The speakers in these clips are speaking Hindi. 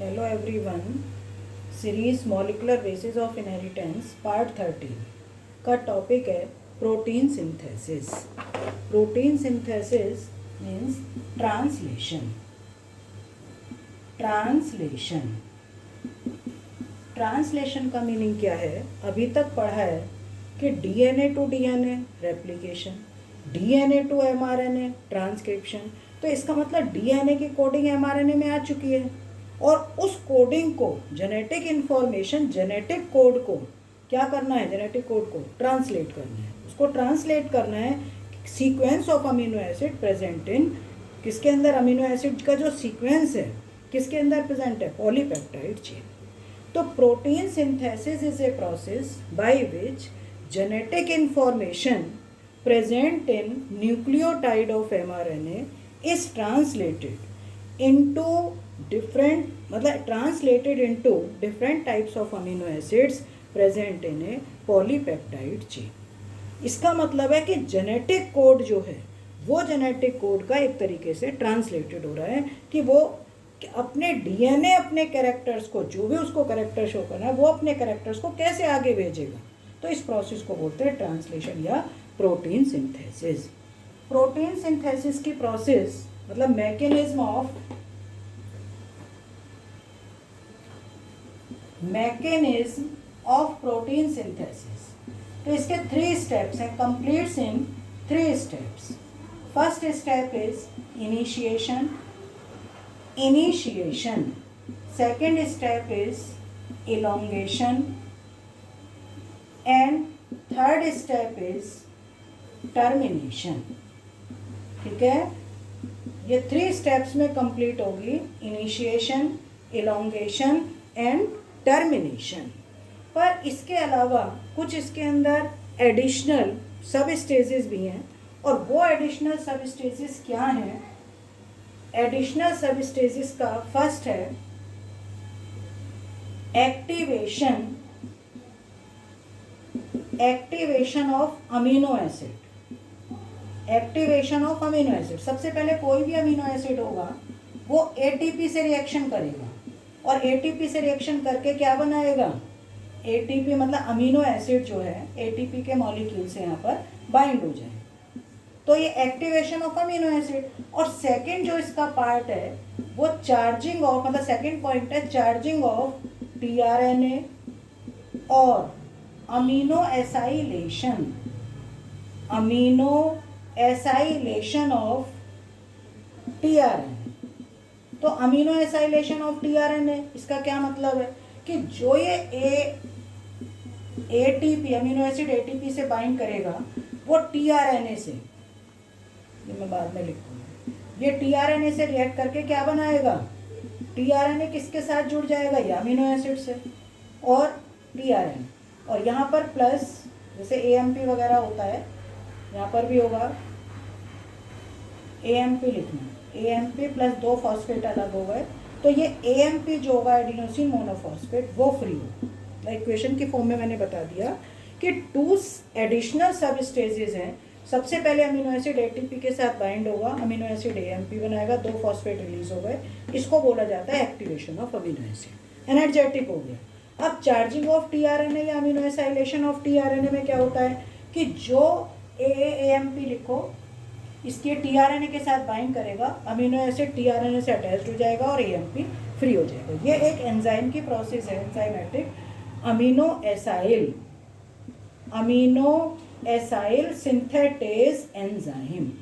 Hello everyone. Series molecular basis of inheritance part 13 का टॉपिक है protein synthesis. Protein synthesis means translation. Translation translation का मीनिंग क्या है? अभी तक पढ़ा है कि DNA to DNA replication, DNA to mRNA transcription. तो इसका मतलब डीएनए की कोडिंग एमआरएनए में आ चुकी है और उस कोडिंग को, जेनेटिक इंफॉर्मेशन, जेनेटिक कोड को क्या करना है? जेनेटिक कोड को ट्रांसलेट करना है। उसको ट्रांसलेट करना है sequence of amino acid present in, किसके अंदर? अमीनो एसिड का जो सीक्वेंस है किसके अंदर प्रेजेंट है? Polypeptide chain. तो protein synthesis is a process by which genetic information present in nucleotide of mRNA is translated into different types of amino acids present in a polypeptide chain। इसका मतलब है कि जेनेटिक कोड जो है वो जेनेटिक कोड का एक तरीके से ट्रांसलेटेड हो रहा है कि वो अपने डीएनए, अपने कैरेक्टर्स को, जो भी उसको कैरेक्टर शो करना है, वो अपने कैरेक्टर्स को कैसे आगे भेजेगा। तो इस प्रोसेस को बोलते हैं ट्रांसलेशन या प्रोटीन सिंथेसिस। प्रोटीन सिंथेसिस की प्रोसेस मतलब मैकेनिज्म ऑफ प्रोटीन सिंथेसिस। तो इसके 3 स्टेप्स हैं, completes in 3 steps. First step is initiation, second step is elongation and third step is termination. ठीक है, ये 3 स्टेप्स में कंप्लीट होगी, इनिशिएशन, इलोंगेशन एंड टर्मिनेशन। पर इसके अलावा कुछ इसके अंदर एडिशनल सब स्टेजेस भी हैं, और वो एडिशनल सब स्टेजेस क्या हैं? एडिशनल सब स्टेजेस का फर्स्ट है activation of amino acid. Activation of amino acid, सबसे पहले कोई भी अमीनो एसिड होगा वो एटीपी से रिएक्शन करेगा, और एटीपी से रिएक्शन करके क्या बनाएगा? एटीपी मतलब अमीनो एसिड जो है एटीपी के मॉलिक्यूल से यहाँ पर बाइंड हो जाए। तो ये एक्टिवेशन ऑफ अमीनो एसिड। और सेकंड जो इसका पार्ट है वो चार्जिंग ऑफ, मतलब सेकंड पॉइंट है चार्जिंग ऑफ टीआरएनए और अमीनो एसाइलेशन ऑफ टीआरएनए। तो अमीनो एसाइलेशन ऑफ टीआरएनए, इसका क्या मतलब है कि जो ये एटीपी, अमीनो एसिड एटीपी से बाइंड करेगा, वो टीआरएनए से, ये मैं बाद में लिखूंगा, ये टीआरएनए से रिएक्ट करके क्या बनाएगा? टीआरएनए किसके साथ जुड़ जाएगा? ये अमीनो एसिड से और टीआरएनए। और यहाँ पर प्लस, जैसे एएमपी वगैरह होता है, यहाँ पर भी होगा एएमपी लिखना, एएमपी प्लस 2 फॉस्फेट अलग हो गए, तो ये एएमपी जो होगा एडिनोसिन मोनोफॉस्फेट वो फ्री होगा। इक्वेशन की फॉर्म में मैंने बता दिया कि 2 एडिशनल सब स्टेजेस हैं। सबसे पहले अमीनो एसिड एटीपी के साथ बाइंड होगा, अमीनो एसिड एएमपी बनाएगा, 2 फॉस्फेट रिलीज हो गए, इसको बोला जाता है activation of amino acid. Energetic हो गया। अब चार्जिंग ऑफ टीआरएनए या अमीनो एसाइलेशन ऑफ टीआरएनए में क्या होता है कि जो एएमपी लिखो, इसके टीआरएनए के साथ बाइंड करेगा, अमीनो एसिड टीआरएनए से अटैच्ड हो जाएगा और एएमपी फ्री हो जाएगा। ये एक एंजाइम की प्रोसेस है, enzymatic amino acyl synthetase enzyme,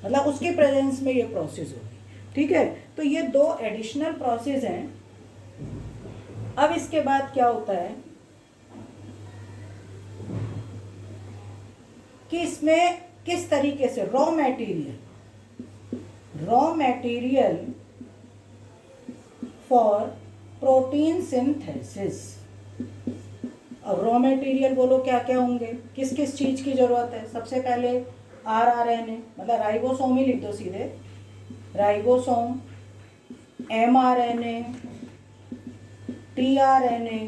मतलब उसके प्रेजेंस में ये प्रोसेस होगी। ठीक है, तो ये 2 एडिशनल प्रोसेस हैं। अब इसके बाद क्या होता है कि इसमें किस तरीके से raw material for protein synthesis. अब रॉ मटेरियल बोलो क्या क्या होंगे, किस किस चीज की जरूरत है? सबसे पहले आरआरएनए, मतलब राइबोसोम ही लिख दो सीधे, ribosome, mRNA, tRNA,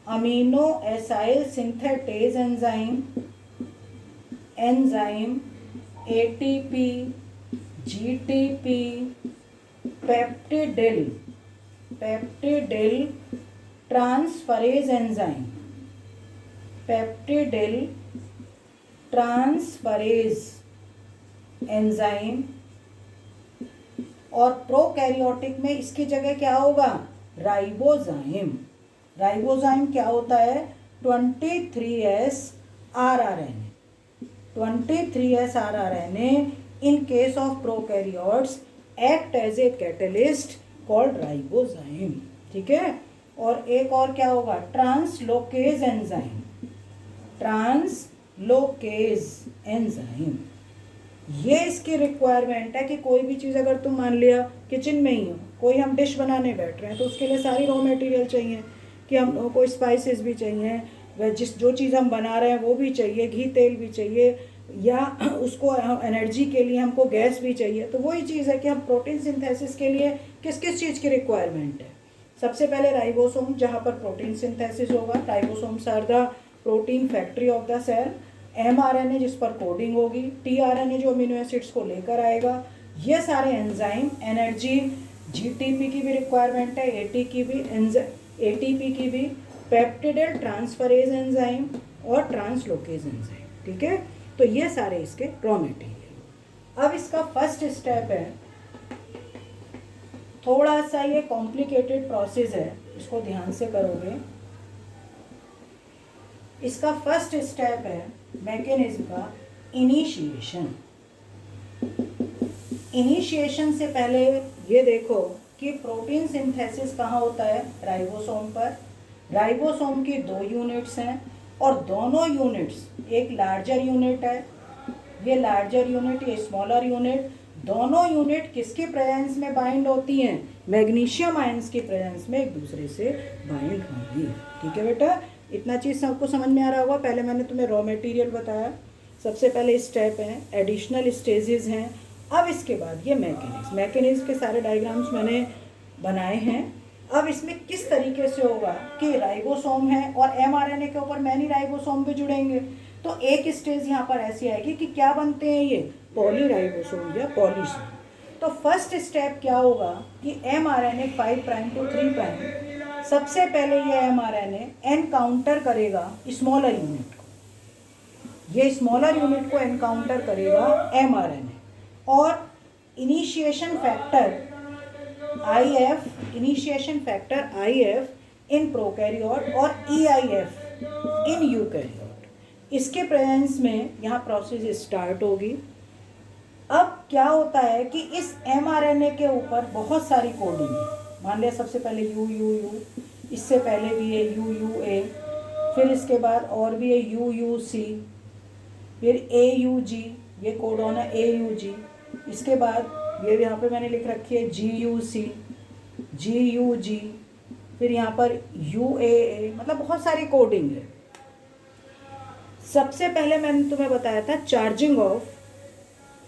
amino acyl synthetase enzyme, ATP, GTP, peptidyl transferase enzyme, peptidyl transferase enzyme. और प्रोकैरियोटिक में इसकी जगह क्या होगा? राइबोजाइम। राइबोजाइम क्या होता है? 23S rRNA। 23S rRNA in case of prokaryotes act as a catalyst called ribozyme. ठीक है। और एक और क्या होगा? Translocase enzyme, translocase enzyme. ये इसकी रिक्वायरमेंट है कि कोई भी चीज़ अगर तुम मान लिया किचन में ही हो, कोई हम डिश बनाने बैठ रहे हैं तो उसके लिए सारी रॉ मटेरियल चाहिए, कि हम कोई स्पाइसेस भी चाहिए, वह जो चीज़ हम बना रहे हैं वो भी चाहिए, घी तेल भी चाहिए, या उसको एनर्जी के लिए हमको गैस भी चाहिए। तो वही चीज़ है कि हम प्रोटीन सिंथेसिस के लिए किस किस चीज़ की रिक्वायरमेंट है। सबसे पहले राइबोसोम, जहाँ पर प्रोटीन सिंथेसिस होगा। Ribosomes are the protein factory of the cell. mRNA जिस पर कोडिंग होगी, tRNA जो अमीनो एसिड्स को लेकर आएगा। ये सारे एंजाइम एनर्जी, GTP की भी रिक्वायरमेंट है, ATP की भी, पेप्टिडिल ट्रांसफरेज एंजाइम और ट्रांसलोकेज एंजाइम। ठीक है। तो ये सारे इसके रॉ मटेरियल। अब इसका फर्स्ट स्टेप है, थोड़ा सा ये कॉम्प्लिकेटेड प्रोसेस है, इसको ध्यान से करोगे। इसका फर्स्ट स्टेप है मैकेनिज्म का इनिशिएशन। इनिशिएशन से पहले ये देखो कि प्रोटीन सिंथेसिस कहाँ होता है? राइबोसोम पर। राइबोसोम की 2 यूनिट्स हैं और दोनों यूनिट्स, एक लार्जर यूनिट है, ये लार्जर यूनिट, ये स्मॉलर यूनिट, दोनों यूनिट किसके प्रेजेंस में बाइंड होती हैं? मैग्नीशियम आयंस की प्रेजेंस में एक दूसरे से बाइंड होंगी। ठीक है बेटा, इतना चीज़ सबको समझ में आ रहा होगा। पहले मैंने तुम्हें रॉ मटेरियल बताया, सबसे पहले स्टेप हैं, एडिशनल स्टेजेस हैं। अब इसके बाद ये मैकेनिज्म के सारे डायग्राम्स मैंने बनाए हैं। अब इसमें किस तरीके से होगा कि राइबोसोम है और mRNA के ऊपर मैनी राइबोसोम भी जुड़ेंगे। तो एक स्टेज यहाँ पर ऐसी आएगी कि क्या बनते हैं ये? पॉलीराइबोसोम या पॉलीसोम। तो फर्स्ट स्टेप क्या होगा कि mRNA 5 प्राइम टू 3 प्राइम, सबसे पहले ये mRNA एनकाउंटर करेगा स्मॉलर यूनिट को। ये स्मॉलर यूनिट को एनकाउंटर करेगा mRNA, और initiation factor IF in prokaryote और EIF इन यूकैरियोट, इसके प्रेजेंस में यहाँ प्रोसेस स्टार्ट होगी। अब क्या होता है कि इस mRNA के ऊपर बहुत सारी कोडिंग है। मान लिया सबसे पहले UUU, इससे पहले भी है UUA, फिर इसके बाद और भी है UUC, फिर AUG, ये कोडॉन है AUG। इसके बाद ये यहाँ पे मैंने लिख रखी है GUC, GUG, फिर यहाँ पर UAA, मतलब बहुत सारी कोडिंग है। सबसे पहले मैंने तुम्हें बताया था चार्जिंग ऑफ,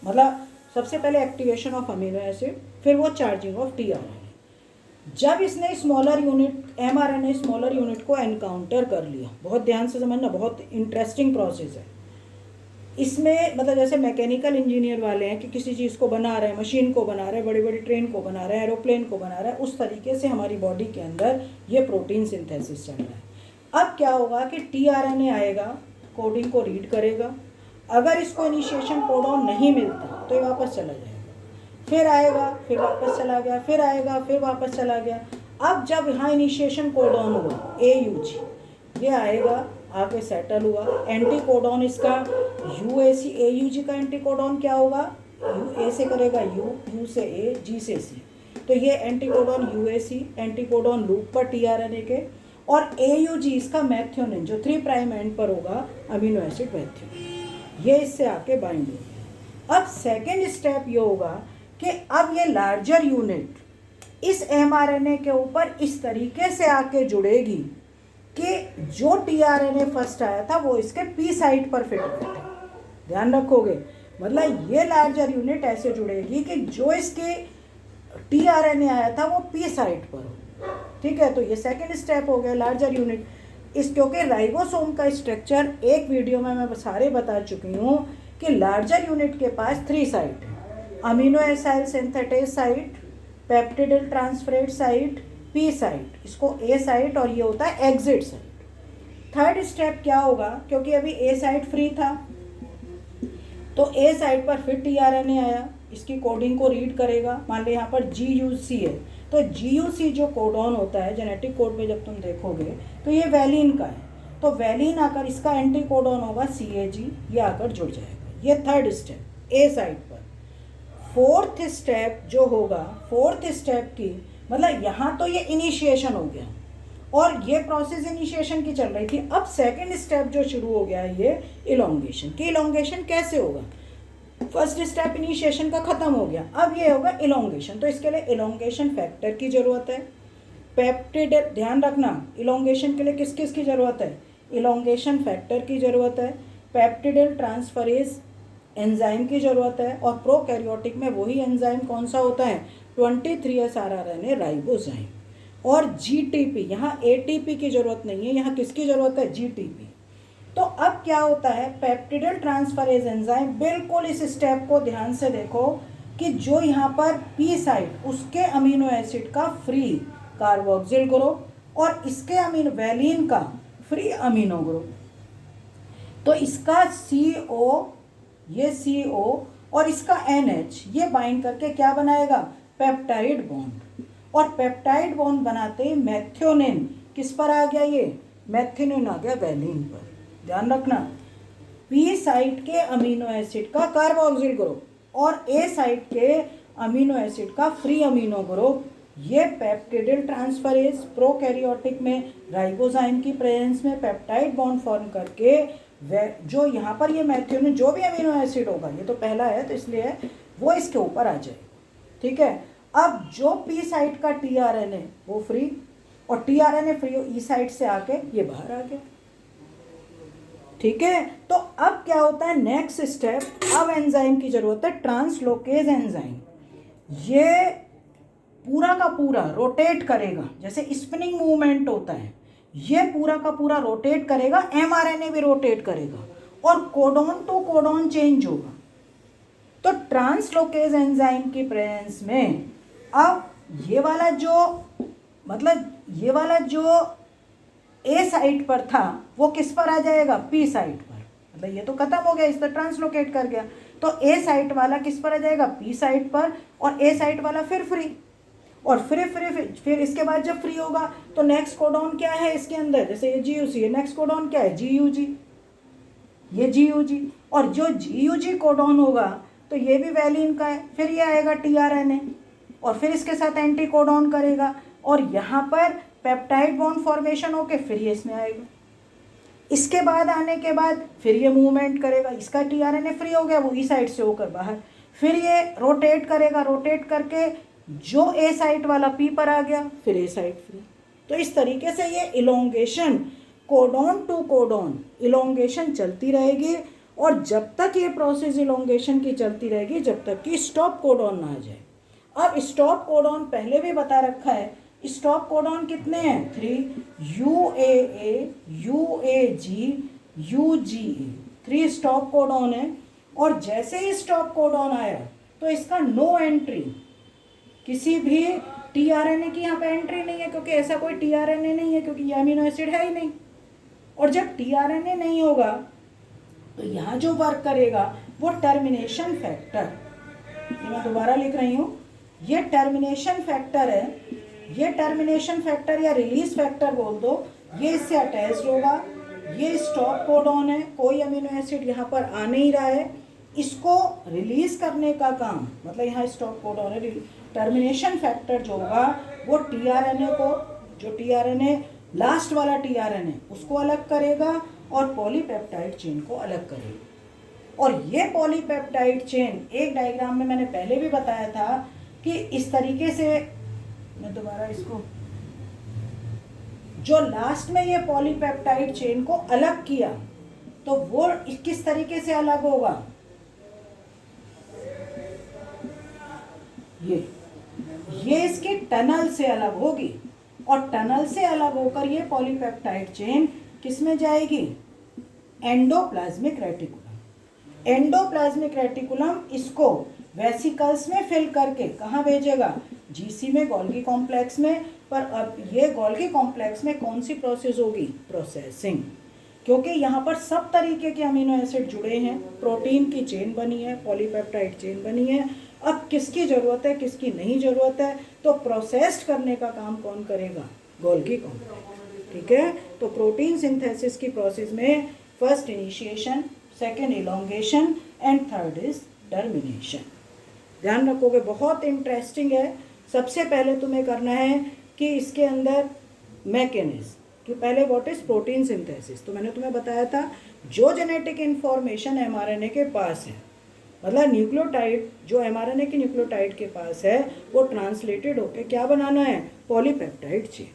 मतलब सबसे पहले एक्टिवेशन ऑफ अमीनो एसिड, फिर वो चार्जिंग ऑफ tRNA। जब इसने smaller unit mRNA smaller unit को एनकाउंटर कर लिया, बहुत ध्यान से समझना, बहुत इंटरेस्टिंग प्रोसेस है। इसमें मतलब जैसे मैकेनिकल इंजीनियर वाले हैं कि किसी चीज़ को बना रहे हैं, मशीन को बना रहे हैं, बड़ी बड़ी ट्रेन को बना रहे हैं, एरोप्लेन को बना रहे हैं, उस तरीके से हमारी बॉडी के अंदर ये प्रोटीन सिंथेसिस चल रहा है। अब क्या होगा कि tRNA आएगा, कोडिंग को रीड करेगा। अगर इसको इनिशिएशन कोडॉन नहीं मिलता तो ये वापस चला जाएगा, फिर आएगा, फिर वापस चला गया, फिर आएगा, फिर वापस चला गया। अब जब यहाँ इनिशिएशन कोडॉन हुआ AUG, ये आएगा, आके सेटल हुआ। एंटी कोडॉन इसका UAC, AUG का एंटी कोडॉन क्या होगा? A से करेगा U से A, G से C। तो ये anti codon UAC, anti codon loop पर tRNA के, और AUG इसका मैथ्योनिन जो 3 प्राइम एंड पर होगा अमीनो एसिड मैथ्योनिन, ये इससे आके बाइंड हो गया। अब सेकेंड स्टेप ये होगा कि अब ये लार्जर यूनिट इस mRNA के ऊपर इस तरीके से आके जुड़ेगी कि जो tRNA फर्स्ट आया था वो इसके P साइट पर फिट बैठे। ध्यान रखोगे, मतलब ये लार्जर यूनिट ऐसे जुड़ेगी कि जो इसके tRNA आया था वो P साइट पर हो। ठीक है, तो ये सेकंड स्टेप हो गया, लार्जर यूनिट। इस क्योंकि राइबोसोम का स्ट्रक्चर एक वीडियो में मैं सारे बता चुकी हूँ कि लार्जर यूनिट के पास 3 साइट है, amino acyl synthetase site, peptidyl transferase site, P site, इसको ए साइट और ये होता है एग्जिट साइट। थर्ड स्टेप क्या होगा, क्योंकि अभी ए साइट फ्री था तो ए साइट पर फिर टीआरएनए आया, इसकी कोडिंग को रीड करेगा। मान लो यहाँ पर GUC है, तो GUC जो कोडॉन होता है जेनेटिक कोड में जब तुम देखोगे तो ये वैलिन का है, तो वैलिन आकर इसका एंटी कोडॉन होगा CAG, ये आकर जुड़ जाएगा। ये थर्ड स्टेप ए साइट पर। फोर्थ स्टेप जो होगा, फोर्थ स्टेप की मतलब यहाँ तो ये इनिशिएशन हो गया और ये प्रोसेस इनिशिएशन की चल रही थी। अब सेकंड स्टेप जो शुरू हो गया है ये इलोंगेशन की। इलोंगेशन कैसे होगा, फर्स्ट स्टेप इनिशिएशन का खत्म हो गया, अब ये होगा इलोंगेशन। तो इसके लिए इलोंगेशन फैक्टर की ज़रूरत है, पेप्टिड, ध्यान रखना इलोंगेशन के लिए किस किस की ज़रूरत है, इलोंगेशन फैक्टर की ज़रूरत है, पेप्टिडिल ट्रांसफरेज एंजाइम की ज़रूरत है, और प्रोकैरियोटिक में वही एंजाइम कौन सा होता है, 23S RNA राइबोजाइम। और GTP, यहाँ ATP की ज़रूरत नहीं है, यहाँ किसकी ज़रूरत है, GTP। तो अब क्या होता है, पेप्टिडिल ट्रांसफरेज एंजाइम, बिल्कुल इस स्टेप को ध्यान से देखो कि जो यहाँ पर पी साइट उसके अमीनो एसिड का फ्री कार्बोक्सिल ग्रुप और इसके अमीनो वैलिन का फ्री अमीनो ग्रुप, तो इसका CO, ये CO और इसका NH ये बाइंड करके क्या बनाएगा, पेप्टाइड बॉन्ड। और पेप्टाइड बॉन्ड बनाते ही मेथियोनिन किस पर आ गया, ये मेथियोनिन आ गया वैलिन पर। ध्यान रखना, पी साइट के अमीनो एसिड का कार्बोक्सिल ग्रुप और ए साइट के अमीनो एसिड का फ्री अमीनो ग्रुप, ये पेप्टिडिल ट्रांसफरेज प्रोकैरियोटिक में राइबोजाइम की प्रेजेंस में पेप्टाइड बॉन्ड फॉर्म करके जो यहाँ पर ये मेथियोनिन जो भी अमीनो एसिड होगा, ये तो पहला है तो इसलिए वो इसके ऊपर आ जाए। ठीक है, अब जो पी साइट का टीआरएनए वो फ्री और टीआरएनए फ्री ई साइट से आके ये बाहर आ गया। ठीक है, तो अब क्या होता है नेक्स्ट स्टेप, अब एंजाइम की जरूरत है, ट्रांसलोकेज एंजाइम। ये पूरा का पूरा रोटेट करेगा, जैसे स्पिनिंग मूवमेंट होता है, ये पूरा का पूरा रोटेट करेगा, एमआरएनए भी रोटेट करेगा और कोडॉन टू कोडॉन चेंज होगा। तो ट्रांसलोकेज एंजाइम की प्रेजेंस में अब ये वाला जो ए साइट पर था वो किस पर आ जाएगा, पी साइट पर। मतलब ये तो खत्म हो गया, इस पर ट्रांसलोकेट कर गया, तो ए साइट वाला किस पर आ जाएगा, पी साइट पर, और ए साइट वाला फिर फ्री। और फिर इसके बाद जब फ्री होगा तो नेक्स्ट कोडॉन क्या है इसके अंदर, जैसे ये GUC है, नेक्स्ट कोडॉन क्या है, GUG, ये GUG। और जो GUG कोडॉन होगा तो ये भी वैलिन का है, फिर ये आएगा टीआरएनए और फिर इसके साथ एंटी कोडॉन करेगा और यहाँ पर पेप्टाइड बॉन्ड फॉर्मेशन होके फिर ये इसमें आएगा। इसके बाद आने के बाद फिर ये मूवमेंट करेगा, इसका टीआरएनए फ्री हो गया, वो ई साइड से होकर बाहर, फिर ये रोटेट करेगा, रोटेट करके जो ए साइट वाला पी पर आ गया, फिर ए साइट फ्री। तो इस तरीके से ये elongation, codon to codon elongation चलती रहेगी और जब तक ये प्रोसेस इलोंगेशन की चलती रहेगी जब तक कि स्टॉप कोडॉन ना आ जाए। अब स्टॉप कोडॉन पहले भी बता रखा है, स्टॉप कोडॉन कितने हैं, 3, UAA, UAG, UGA, 3 stop codon है। और जैसे ही स्टॉप कोडॉन आया तो इसका नो एंट्री, किसी भी टीआरएनए की यहाँ पे एंट्री नहीं है, क्योंकि ऐसा कोई टीआरएनए नहीं है, क्योंकि ये अमीनो एसिड है ही नहीं। और जब टीआरएनए नहीं होगा तो यहाँ जो वर्क करेगा वो टर्मिनेशन फैक्टर, ये मैं दोबारा लिख रही हूँ, ये टर्मिनेशन फैक्टर है, ये टर्मिनेशन फैक्टर या रिलीज फैक्टर बोल दो, ये इससे अटैच्ड होगा। ये स्टॉप कोडॉन है, कोई अमीनो एसिड यहाँ पर आ नहीं रहा है, इसको रिलीज करने का काम, मतलब यहाँ स्टॉप कोडॉन है, टर्मिनेशन फैक्टर जो होगा वो टीआरएनए को, जो टीआरएनए लास्ट वाला टीआरएनए उसको अलग करेगा और पॉलीपेप्टाइड चेन को अलग करेगा। और ये पॉलीपेप्टाइड चेन एक डायग्राम में मैंने पहले भी बताया था कि इस तरीके से, मैं दोबारा इसको, जो लास्ट में ये पॉलीपेप्टाइड चेन को अलग किया तो वो किस तरीके से अलग होगा, ये इसकी टनल से अलग होगी और टनल से अलग होकर ये पॉलीपेप्टाइड चेन किस में जाएगी, एंडोप्लाज्मिक रेटिकुलम। एंडोप्लाज्मिक रेटिकुलम इसको वेसिकल्स में फिल करके कहाँ भेजेगा, जीसी में, गोल्गी कॉम्प्लेक्स में। पर अब ये गोल्गी कॉम्प्लेक्स में कौन सी प्रोसेस होगी, प्रोसेसिंग, क्योंकि यहाँ पर सब तरीके के अमीनो एसिड जुड़े हैं, प्रोटीन की चेन बनी है, पॉलीपेप्टाइड चेन बनी है। अब किसकी ज़रूरत है किसकी नहीं ज़रूरत है, तो प्रोसेस्ड करने का काम कौन करेगा, गोल्गी कॉम्प्लेक्स। ठीक है, तो प्रोटीन सिंथेसिस की प्रोसेस में first initiation, second elongation and third is termination. ध्यान रखोगे, बहुत इंटरेस्टिंग है। सबसे पहले तुम्हें करना है कि इसके अंदर मैकेनिज्म कि पहले व्हाट इज प्रोटीन सिंथेसिस। तो मैंने तुम्हें बताया था जो जेनेटिक इंफॉर्मेशन एमआरएनए के पास है, मतलब न्यूक्लियोटाइड जो एमआरएनए के न्यूक्लियोटाइड के पास है, वो ट्रांसलेटेड होकर क्या बनाना है, पॉलीपेप्टाइड चेन।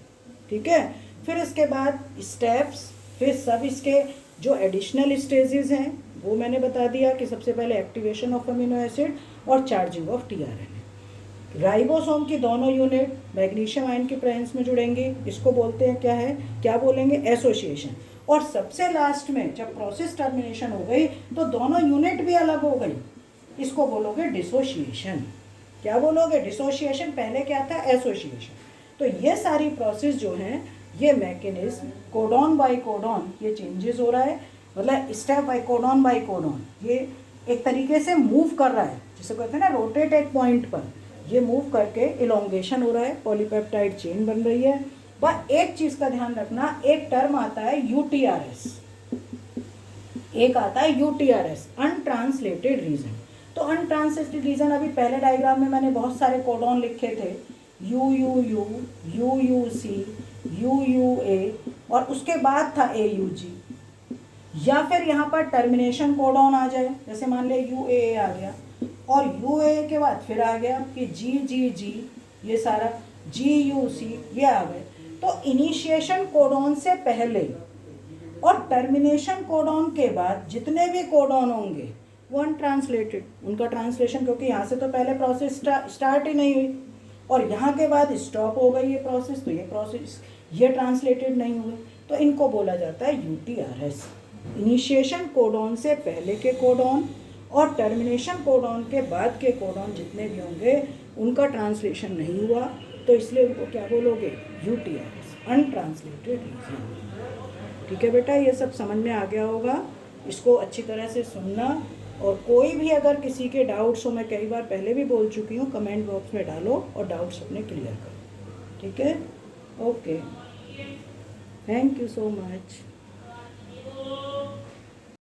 ठीक है, फिर इसके बाद स्टेप्स, फिर सब इसके जो एडिशनल स्टेजेस हैं वो मैंने बता दिया कि सबसे पहले एक्टिवेशन ऑफ अमीनो एसिड और चार्जिंग ऑफ टीआरएनए। राइबोसोम की दोनों यूनिट मैग्नीशियम आयन के प्रेजेंस में जुड़ेंगे, इसको बोलते हैं क्या है, क्या बोलेंगे, एसोसिएशन। और सबसे लास्ट में जब प्रोसेस टर्मिनेशन हो गई तो दोनों यूनिट भी अलग हो गई, इसको बोलोगे डिसोसिएशन। क्या बोलोगे, डिसोसिएशन। पहले क्या था, एसोसिएशन। तो ये सारी प्रोसेस जो हैं, ये मैकेनिज्म कोडॉन बाय कोडॉन ये चेंजेस हो रहा है, मतलब स्टेप बाय कोडॉन ये एक तरीके से मूव कर रहा है, जिसे कहते हैं ना रोटेट एक पॉइंट पर, ये मूव करके इलोंगेशन हो रहा है, पॉलीपेप्टाइड चेन बन रही है। पर एक चीज़ का ध्यान रखना, एक टर्म आता है यूटीआरएस, एक आता है यूटीआरएस, अनट्रांसलेटेड रीजन। तो अनट्रांसलेटेड रीजन अभी पहले डायग्राम में मैंने बहुत सारे कोडॉन लिखे थे, U U U, U U C, U U A, और उसके बाद था ए यू जी। या फिर यहाँ पर टर्मिनेशन कोडॉन आ जाए, जैसे मान लिया यू ए आ गया, और यू ए के बाद फिर आ गया कि जी जी जी, ये सारा जी यू सी ये आ गए। तो इनिशिएशन कोडॉन से पहले और टर्मिनेशन कोडॉन के बाद जितने भी कोडॉन होंगे वो अनट्रांसलेटेड, उनका ट्रांसलेशन, क्योंकि यहाँ से तो पहले प्रोसेस स्टार्ट ही नहीं हुई और यहाँ के बाद स्टॉप हो गई ये प्रोसेस, तो ये प्रोसेस ये ट्रांसलेटेड नहीं हुए, तो इनको बोला जाता है यूटीआरएस। इनिशिएशन कोडॉन से पहले के कोडॉन और टर्मिनेशन कोडॉन के बाद के कोडॉन जितने भी होंगे उनका ट्रांसलेशन नहीं हुआ, तो इसलिए उनको क्या बोलोगे, यूटीआरएस, अनट्रांसलेटेड रीजन। ठीक है बेटा, ये सब समझ में आ गया होगा, इसको अच्छी तरह से सुनना, और कोई भी अगर किसी के डाउट्स हो, मैं कई बार पहले भी बोल चुकी हूँ, कमेंट बॉक्स में डालो और डाउट्स अपने क्लियर करो। ठीक है, okay, thank you so much.